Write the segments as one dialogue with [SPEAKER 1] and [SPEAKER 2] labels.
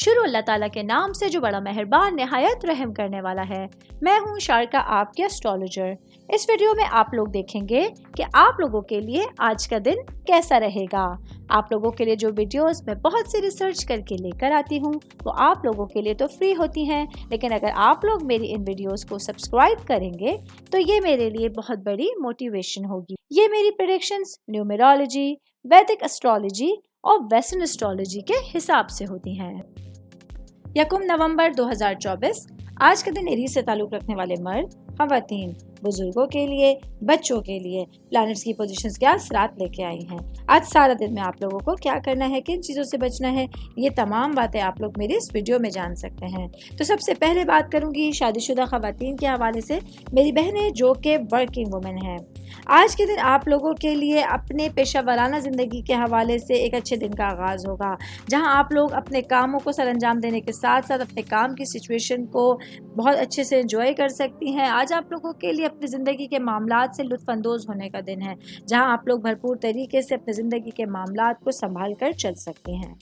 [SPEAKER 1] शुरू अल्लाह ताला के नाम से जो बड़ा मेहरबान निहायत रहम करने वाला है। मैं हूँ शारका, आपके एस्ट्रोलॉजर। इस वीडियो में आप लोग देखेंगे कि आप लोगों के लिए आज का दिन कैसा रहेगा। आप लोगों के लिए जो वीडियोस मैं बहुत सी रिसर्च करके लेकर आती हूँ वो आप लोगों के लिए तो फ्री होती हैं, लेकिन अगर आप लोग मेरी इन वीडियोस को सब्सक्राइब करेंगे तो ये मेरे लिए बहुत बड़ी मोटिवेशन होगी। ये मेरी प्रेडिक्शंस न्यूमेरोलॉजी, वैदिक एस्ट्रोलॉजी और वेस्टर्न एस्ट्रोलॉजी के हिसाब से होती हैं। 1 नवंबर 2024 आज के दिन एरीज से ताल्लुक रखने वाले मर्द, खवातीन, बुजुर्गों के लिए, बच्चों के लिए प्लैनेट्स की पोजीशंस क्या असरात लेके आई हैं। आज सारा दिन में आप लोगों को क्या करना है, किन चीज़ों से बचना है, ये तमाम बातें आप लोग मेरी इस वीडियो में जान सकते हैं। तो सबसे पहले बात करूंगी शादीशुदा खवातीन के हवाले से, मेरी बहनें जो कि वर्किंग वुमेन हैं। आज के दिन आप लोगों के लिए अपने पेशा वाराना ज़िंदगी के हवाले से एक अच्छे दिन का आगाज़ होगा, जहां आप लोग अपने कामों को सर अंजाम देने के साथ साथ अपने काम की सिचुएशन को बहुत अच्छे से एंजॉय कर सकती हैं। आज आप लोगों के लिए अपनी ज़िंदगी के मामलात से लुत्फ़अंदोज़ होने का दिन है, जहां आप लोग भरपूर तरीके से अपनी ज़िंदगी के मामलात को संभाल कर चल सकते हैं।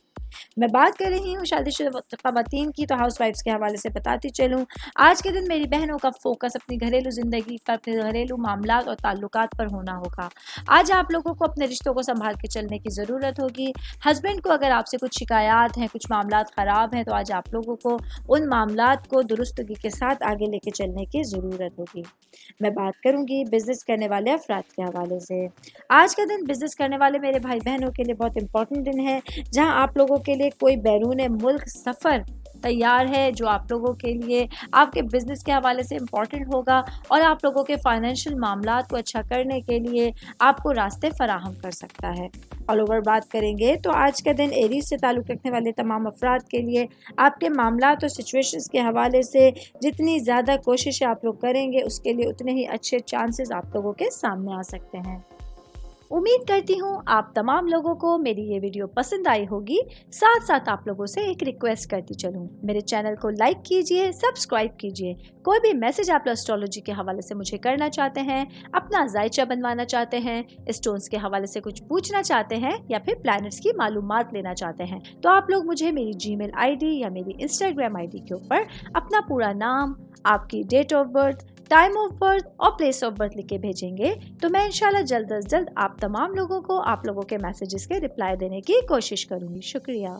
[SPEAKER 1] मैं बात कर रही हूँ शादीशुदा ख़वातीन की, तो हाउस वाइफ्स के हवाले से बताती चलूँ। आज के दिन मेरी बहनों का फोकस अपनी घरेलू ज़िंदगी पर, अपने घरेलू मामलात और ताल्लुकात पर होना होगा। आज आप लोगों को अपने रिश्तों को संभाल के चलने की ज़रूरत होगी। हस्बैंड को अगर आपसे कुछ शिकायत हैं, कुछ मामलात ख़राब हैं, तो आज आप लोगों को उन मामलात को दुरुस्तगी के साथ आगे लेके चलने की ज़रूरत होगी। मैं बात करूँगी बिज़नेस करने वाले अफराद के हवाले से। आज का दिन बिज़नेस करने वाले मेरे भाई बहनों के लिए बहुत इंपॉर्टेंट दिन है, जहाँ आप लोगों के लिए कोई बैरून मुल्क सफ़र तैयार है, जो आप लोगों के लिए आपके बिज़नेस के हवाले से इम्पॉर्टेंट होगा और आप लोगों के फाइनेंशियल मामलात को अच्छा करने के लिए आपको रास्ते फराहम कर सकता है। ऑल ओवर बात करेंगे तो आज का दिन एरीज से ताल्लुक़ रखने वाले तमाम अफराद के लिए आपके मामलात और सिचुएशंस के हवाले से जितनी ज़्यादा कोशिश आप लोग करेंगे, उसके लिए उतने ही अच्छे चांसेस आप लोगों के सामने आ सकते हैं। उम्मीद करती हूँ आप तमाम लोगों को मेरी ये वीडियो पसंद आई होगी। साथ साथ आप लोगों से एक रिक्वेस्ट करती चलूँ, मेरे चैनल को लाइक कीजिए, सब्सक्राइब कीजिए। कोई भी मैसेज आप एस्ट्रोलॉजी के हवाले से मुझे करना चाहते हैं, अपना जायचा बनवाना चाहते हैं, स्टोन्स के हवाले से कुछ पूछना चाहते हैं या फिर प्लैनेट्स की मालूमात लेना चाहते हैं, तो आप लोग मुझे मेरी जीमेल आईडी या मेरी इंस्टाग्राम आईडी के ऊपर अपना पूरा नाम, आपकी date of birth, time of birth और प्लेस ऑफ बर्थ लिख के भेजेंगे, तो मैं इंशाल्लाह जल्द अज जल्द आप तमाम लोगों को आप लोगों के मैसेजेस के रिप्लाई देने की कोशिश करूँगी। शुक्रिया।